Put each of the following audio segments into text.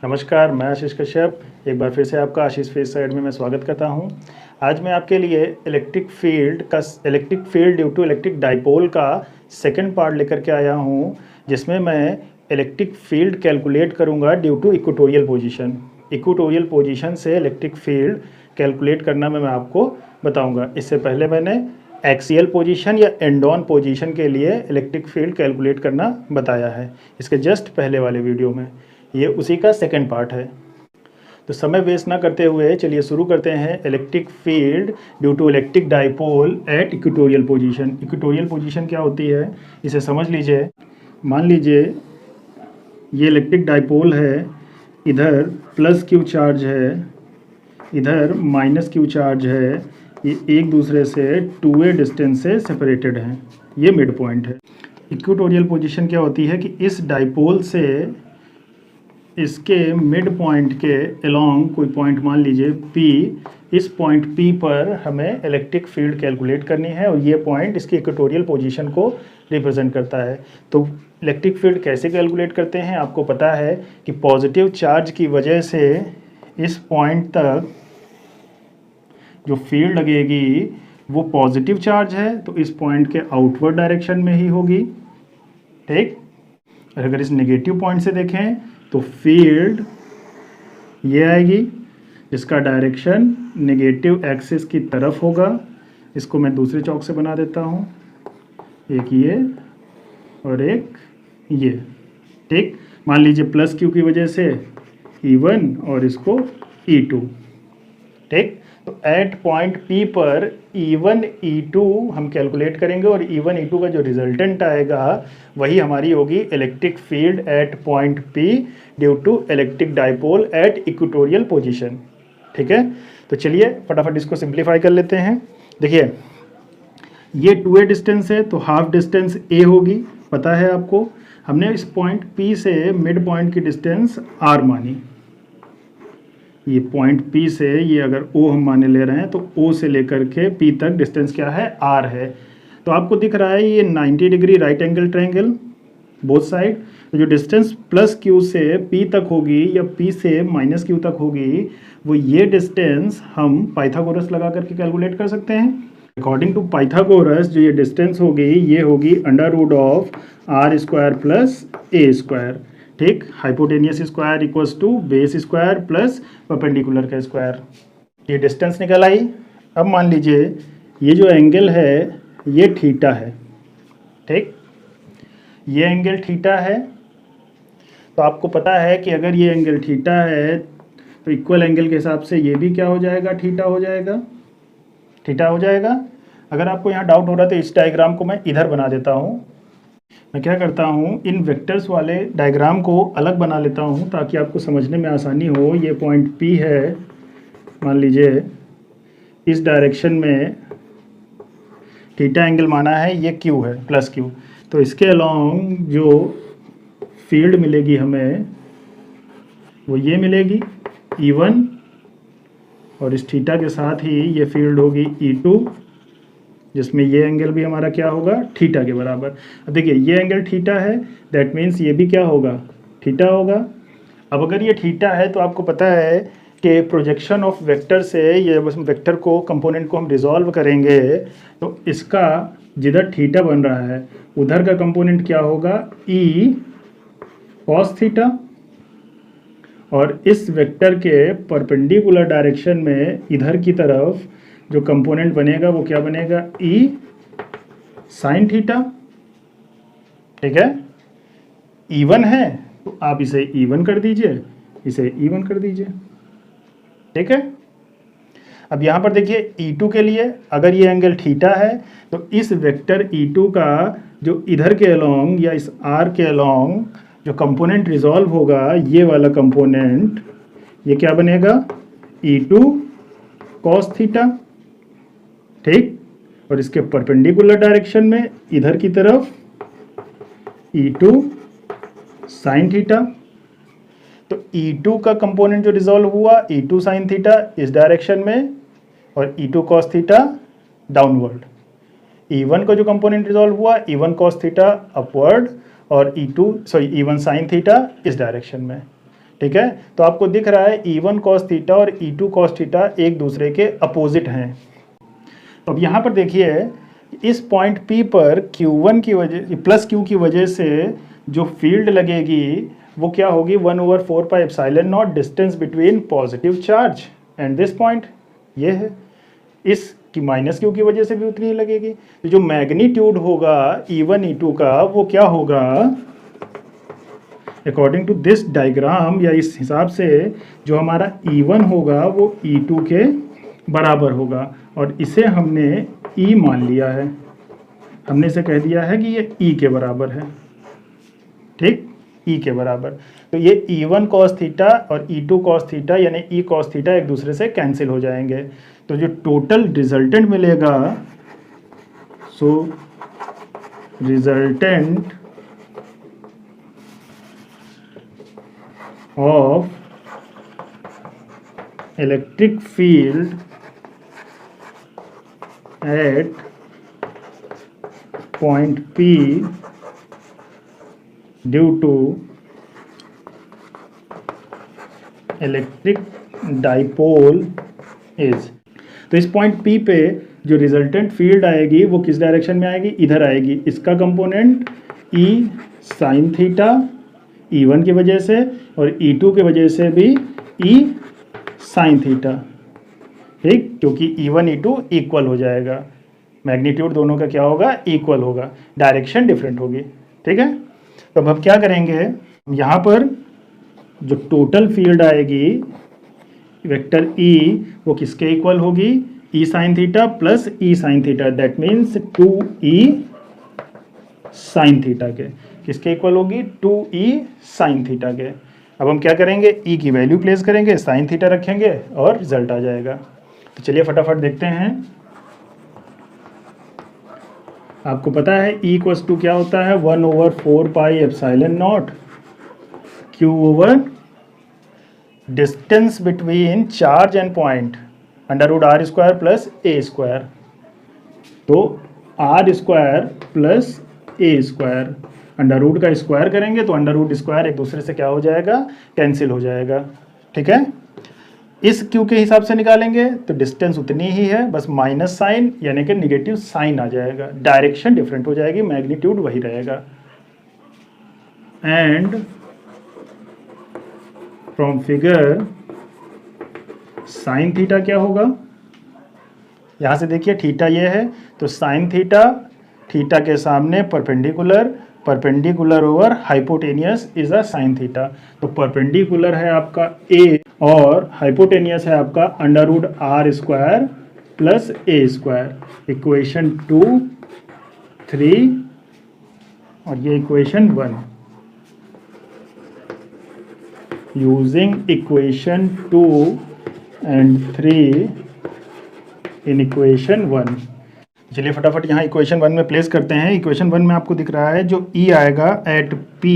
नमस्कार, मैं आशीष कश्यप एक बार फिर से आपका आशीष फेस साइड में मैं स्वागत करता हूं। आज मैं आपके लिए electric field due to electric dipole का सेकंड पार्ट लेकर के आया हूं, जिसमें मैं इलेक्ट्रिक फील्ड कैलकुलेट करूंगा due to equatorial position. Equatorial position से इलेक्ट्रिक फील्ड कैलकुलेट करना मैं आपको बताऊँगा। इससे पहले मैंने एक्सियल पोजीशन या एंड ऑन पोजीशन के लिए इलेक्ट्रिक फील्ड कैलकुलेट करना बताया है इसके जस्ट पहले वाले वीडियो में। ये उसी का सेकंड पार्ट है। तो समय वेस्ट ना करते हुए चलिए शुरू करते हैं। Electric field due to electric dipole at equatorial position. Equatorial position क्या होती है इसे समझ लीजिए। मान लीजिए ये इलेक्ट्रिक डाइपोल है, इधर प्लस क्यू चार्ज है, इधर माइनस क्यू चार्ज है। ये एक दूसरे से 2a डिस्टेंस से सेपरेटेड हैं। ये मिड पॉइंट है। इक्वेटोरियल पोजीशन क्या होती है कि इस डाइपोल से इसके मिड पॉइंट के अलोंग कोई पॉइंट मान लीजिए P, इस पॉइंट P पर हमें इलेक्ट्रिक फील्ड कैलकुलेट करनी है और ये पॉइंट इसकी इक्वेटोरियल पोजीशन को रिप्रेजेंट करता है। तो इलेक्ट्रिक फील्ड कैसे कैलकुलेट करते हैं आपको पता है कि पॉजिटिव चार्ज की वजह से इस पॉइंट तक जो फील्ड लगेगी वो पॉजिटिव चार्ज है, तो इस पॉइंट के आउटवर्ड डायरेक्शन में ही होगी। ठीक, और अगर इस नेगेटिव पॉइंट से देखें तो फील्ड ये आएगी जिसका डायरेक्शन नेगेटिव एक्सिस की तरफ होगा। इसको मैं दूसरे चौक से बना देता हूँ, एक ये और एक ये। ठीक, मान लीजिए प्लस क्यू की वजह से E1 और इसको E2। ठीक, तो एट पॉइंट P पर E1 E2 हम कैलकुलेट करेंगे और E1 E2 का जो रिजल्टेंट आएगा वही हमारी होगी electric field at point P due to electric dipole at equatorial position. ठीक है, तो चलिए फटाफट इसको सिंप्लीफाई कर लेते हैं। देखिए ये 2a डिस्टेंस है तो हाफ डिस्टेंस a होगी, पता है आपको। हमने इस पॉइंट P से मिड पॉइंट की डिस्टेंस r मानी। ये पॉइंट P से ये अगर O हम माने ले रहे हैं तो O से लेकर के P तक डिस्टेंस क्या है, R है। तो आपको दिख रहा है ये 90 degree right angle triangle both side. तो जो डिस्टेंस प्लस Q से P तक होगी या P से माइनस Q तक होगी, वो ये डिस्टेंस हम पाइथागोरस लगा करके कैलकुलेट कर सकते हैं। अकॉर्डिंग टू पाइथागोरस जो ये डिस्टेंस होगी ये होगी √r² प्लस a²। ठीक, hypotenuse square equals to base square plus perpendicular का स्क्वायर। ये डिस्टेंस निकल आई। अब मान लीजिए ये जो एंगल है ये थीटा है। ठीक, ये एंगल थीटा है। तो आपको पता है कि अगर ये एंगल थीटा है तो इक्वल एंगल के हिसाब से ये भी क्या हो जाएगा, थीटा हो जाएगा। थीटा हो जाएगा। अगर आपको यहाँ डाउट हो रहा है तो इस डायग्राम को मैं इधर बना देता हूँ। मैं क्या करता हूँ, इन वेक्टर्स वाले डायग्राम को अलग बना लेता हूँ ताकि आपको समझने में आसानी हो। ये पॉइंट P है, मान लीजिए इस डायरेक्शन में थीटा एंगल माना है, ये Q है प्लस Q। तो इसके अलोंग जो फील्ड मिलेगी हमें वो ये मिलेगी E1 और इस थीटा के साथ ही ये फील्ड होगी E2 जिसमें ये एंगल भी हमारा क्या होगा, थीटा के बराबर। अब देखिए ये एंगल थीटा है, दैट मीन्स ये भी क्या होगा, थीटा होगा। अब अगर ये थीटा है तो आपको पता है कि प्रोजेक्शन ऑफ वेक्टर से ये वेक्टर को कंपोनेंट को हम रिजॉल्व करेंगे तो इसका जिधर थीटा बन रहा है उधर का कंपोनेंट क्या होगा, E cos थीटा। और इस वेक्टर के परपेंडिकुलर डायरेक्शन में इधर की तरफ जो कंपोनेंट बनेगा वो क्या बनेगा, E sin थीटा। ठीक है, E1 है तो आप इसे E1 कर दीजिए, इसे E1 कर दीजिए। ठीक है, अब यहाँ पर देखिए E2 के लिए अगर ये एंगल थीटा है तो इस वेक्टर E2 का जो इधर के अलोंग या इस R के अलोंग जो कंपोनेंट रिजॉल्व होगा, ये वाला कंपोनेंट ये क्या बनेगा, E2 cos थीटा। ठीक, और इसके परपेंडिकुलर डायरेक्शन में इधर की तरफ E2 sin थीटा। तो E2 का कंपोनेंट जो रिजॉल्व हुआ E2 sin थीटा इस डायरेक्शन में और E2 cos theta downward. E1 का जो कंपोनेंट रिजॉल्व हुआ E1 cos थीटा अपवर्ड और E1 sin थीटा इस डायरेक्शन में। ठीक है, तो आपको दिख रहा है E1 cos थीटा और E2 cos थीटा एक दूसरे के अपोजिट हैं। तो अब यहाँ पर देखिए इस पॉइंट P पर Q1 की वजह प्लस Q की वजह से जो फील्ड लगेगी वो क्या होगी, 1/4 pi epsilon not distance between positive charge and this point, ये है। इस की माइनस क्यू की वजह से भी उतनी ही लगेगी। तो जो मैग्नीट्यूड होगा E1 E2 का वो क्या होगा, अकॉर्डिंग टू दिस डायग्राम या इस हिसाब से जो हमारा E1 होगा वो E2 के बराबर होगा और इसे हमने E मान लिया है, हमने इसे कह दिया है कि ये E के बराबर है, ठीक, E के बराबर। तो ये E1 cos थीटा और E2 cos थीटा यानी E cos थीटा एक दूसरे से कैंसिल हो जाएंगे। तो जो टोटल रिजल्टेंट मिलेगा, so resultant of electric field at point P due to electric dipole is. तो इस पॉइंट P पे जो रिजल्टेंट फील्ड आएगी वो किस डायरेक्शन में आएगी, इधर आएगी। इसका component E sine theta E1 की वजह से और E2 की वजह से भी E साइन थीटा, ठीक, क्योंकि E1 E2 इक्वल हो जाएगा, मैग्नीट्यूड दोनों का क्या होगा, इक्वल होगा, डायरेक्शन डिफरेंट होगी, ठीक है। तो अब हम क्या करेंगे, यहाँ पर जो टोटल फील्ड आएगी वेक्टर E वो किसके इक्वल होगी, E sine theta plus E sine theta, that means 2E sine theta के, किसके इक्वल होगी, 2E साइन थीटा के। अब हम क्या करेंगे, E की वैल्यू प्लेस करेंगे, साइन थीटा रखेंगे और रिजल्ट आ जाएगा। तो चलिए फटाफट देखते हैं। आपको पता है E इक्वल्स टू क्या होता है, 1/4 pi epsilon naught Q over distance between charge and point under root R square plus A square. तो R square plus A square, under root का स्क्वायर करेंगे तो अंडर रूट स्क्वायर एक दूसरे से क्या हो जाएगा, कैंसिल हो जाएगा, ठीक है। इस Q के हिसाब से निकालेंगे तो डिस्टेंस उतनी ही है, बस माइनस साइन यानी कि निगेटिव साइन आ जाएगा, डायरेक्शन डिफरेंट हो जाएगी, मैग्नीट्यूड वही रहेगा। And from figure sine theta क्या होगा, यहाँ से देखिए थीटा ये है तो साइन थीटा, थीटा के सामने perpendicular, perpendicular over hypotenuse is a sine theta. तो परपेंडिकुलर है आपका A और हाइपोटेनियस है आपका under root R square plus A square. Equation 2, 3 और ये equation 1। Using equation 2 and 3 in equation 1। चलिए फटाफट यहाँ इक्वेशन 1 में प्लेस करते हैं। इक्वेशन 1 में आपको दिख रहा है जो E आएगा at P,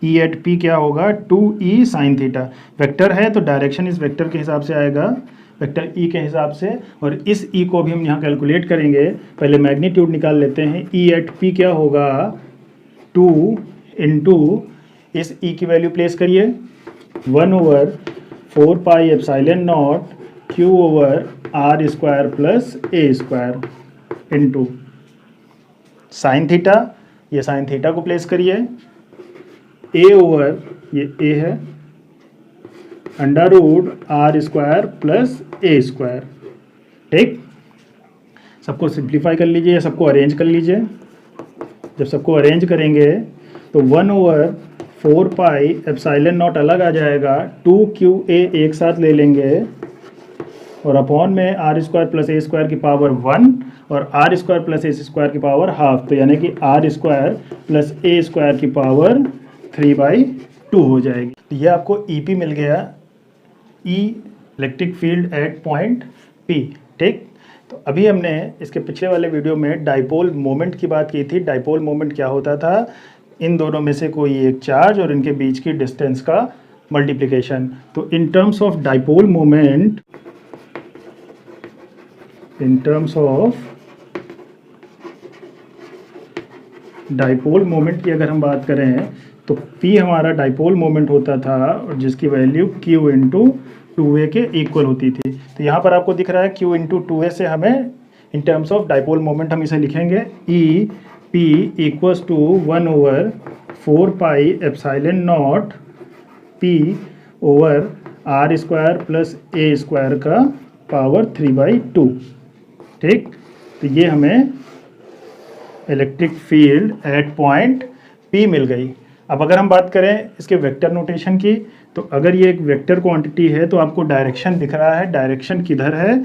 E at P क्या होगा, 2E साइन थीटा। वेक्टर है तो डायरेक्शन इस वेक्टर के हिसाब से आएगा, वेक्टर E के हिसाब से, और इस E को भी हम यहाँ कैलकुलेट करेंगे। पहले मैग्नीट्यूड निकाल लेते हैं। E एट P क्या होगा, 2 इंटू इस E की वैल्यू प्लेस करिए 1/4 pi epsilon naught Q over R square plus A square into sine theta, ये साइन थीटा को प्लेस करिए, A ओवर ये A है under root R square plus A square, ठीक। सबको सिंप्लीफाई कर लीजिए, सबको अरेंज कर लीजिए। जब सबको अरेंज करेंगे तो 1/4 पाई एप्सिलॉन नॉट अलग आ जाएगा, 2QA एक साथ ले लेंगे और अपॉन में R square plus A square की पावर 1 और R square plus A square की पावर हाफ, तो यानी कि R square plus A square की पावर 3/2 हो जाएगी। तो ये आपको EP मिल गया, E electric field at point P, ठीक। तो अभी हमने इसके पिछले वाले वीडियो में डाइपोल मोमेंट की बात की थी। डाइपोल मोमेंट क्या होता था, इन दोनों में से कोई एक चार्ज और इनके बीच की डिस्टेंस का मल्टीप्लिकेशन। तो इन terms of dipole moment, in terms of dipole moment की अगर हम बात करें तो P हमारा डाइपोल मोमेंट होता था और जिसकी वैल्यू Q इंटू 2a के इक्वल होती थी। तो यहाँ पर आपको दिख रहा है Q इंटू 2a से हमें in terms of dipole moment हम इसे लिखेंगे E P equals to 1/4 pi epsilon naught P over r square plus a square का पावर 3/2। ठीक, तो ये हमें electric field at point P मिल गई। अब अगर हम बात करें इसके वेक्टर नोटेशन की, तो अगर ये एक वेक्टर क्वांटिटी है तो आपको डायरेक्शन दिख रहा है, डायरेक्शन किधर है,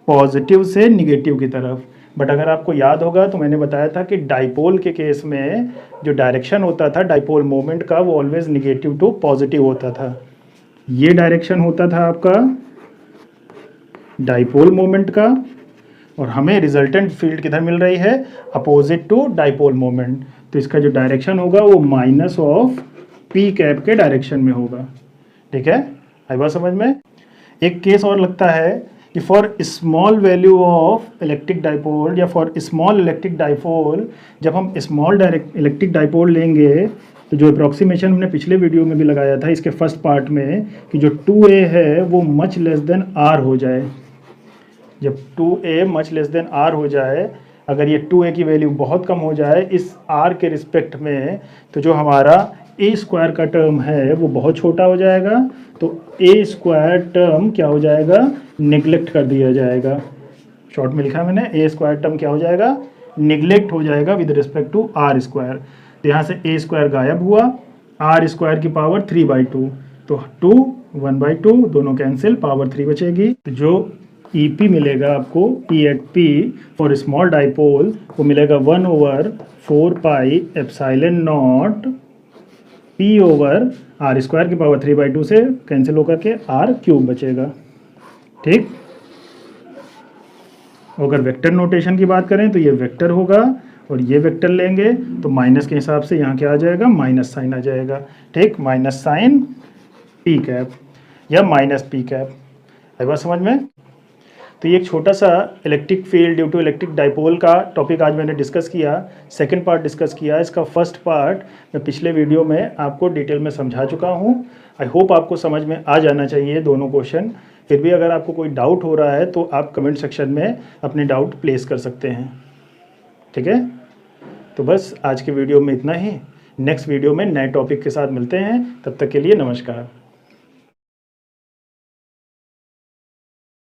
पॉजिटिव से निगेटिव की तरफ। बट अगर आपको याद होगा तो मैंने बताया था कि डाइपोल के केस में जो डायरेक्शन होता था डाइपोल मोमेंट का वो ऑलवेज निगेटिव टू पॉजिटिव होता था। ये डायरेक्शन होता था आपका डाइपोल मोमेंट का और हमें रिजल्टेंट फील्ड किधर मिल रही है, अपोजिट टू डाइपोल मोमेंट। तो इसका जो डायरेक्शन होगा वो माइनस ऑफ पी कैप के डायरेक्शन में होगा। ठीक है, आई बात समझ में। एक केस और लगता है कि for small value of electric dipole या फॉर स्मॉल इलेक्ट्रिक डाइपोल, जब हम स्मॉल इलेक्ट्रिक डाइपोल लेंगे तो जो अप्रॉक्सीमेशन हमने पिछले वीडियो में भी लगाया था इसके फर्स्ट पार्ट में कि जो 2a है वो मच लेस देन r हो जाए। जब 2a much less than r हो जाए, अगर ये 2a की वैल्यू बहुत कम हो जाए इस r के रिस्पेक्ट में, तो जो हमारा a स्क्वायर का टर्म है वो बहुत छोटा हो जाएगा। तो a स्क्वायर टर्म क्या हो जाएगा, निगलेक्ट कर दिया जाएगा। शॉर्ट में लिखा मैंने, a स्क्वायर टर्म क्या हो जाएगा, निगलेक्ट हो जाएगा with respect to r square. तो यहाँ से a स्क्वायर गायब हुआ, r स्क्वायर की पावर 3/2, तो 2 1/2 दोनों कैंसिल, पावर 3 बचेगी। तो जो EP मिलेगा आपको, E at P for small dipole, वो मिलेगा 1/4 pi epsilon naught P over r square की पावर 3/2 से कैंसिल होकर के r क्यूब बचेगा। ठीक, अगर वेक्टर नोटेशन की बात करें तो ये वेक्टर होगा और ये वेक्टर लेंगे तो माइनस के हिसाब से यहाँ क्या आ जाएगा, माइनस साइन आ जाएगा। ठीक, माइनस साइन P कैप या माइनस P कैप। आई बात समझ में। तो ये एक छोटा सा electric field due to electric dipole का टॉपिक आज मैंने डिस्कस किया, सेकंड पार्ट डिस्कस किया। इसका फर्स्ट पार्ट मैं पिछले वीडियो में आपको डिटेल में समझा चुका हूँ। आई होप आपको समझ में आ जाना चाहिए दोनों क्वेश्चन। फिर भी अगर आपको कोई डाउट हो रहा है तो आप कमेंट सेक्शन में अपने डाउट प्लेस कर सकते हैं। ठीक है, तो बस आज के वीडियो में इतना ही। नेक्स्ट वीडियो में नए टॉपिक के साथ मिलते हैं, तब तक के लिए नमस्कार।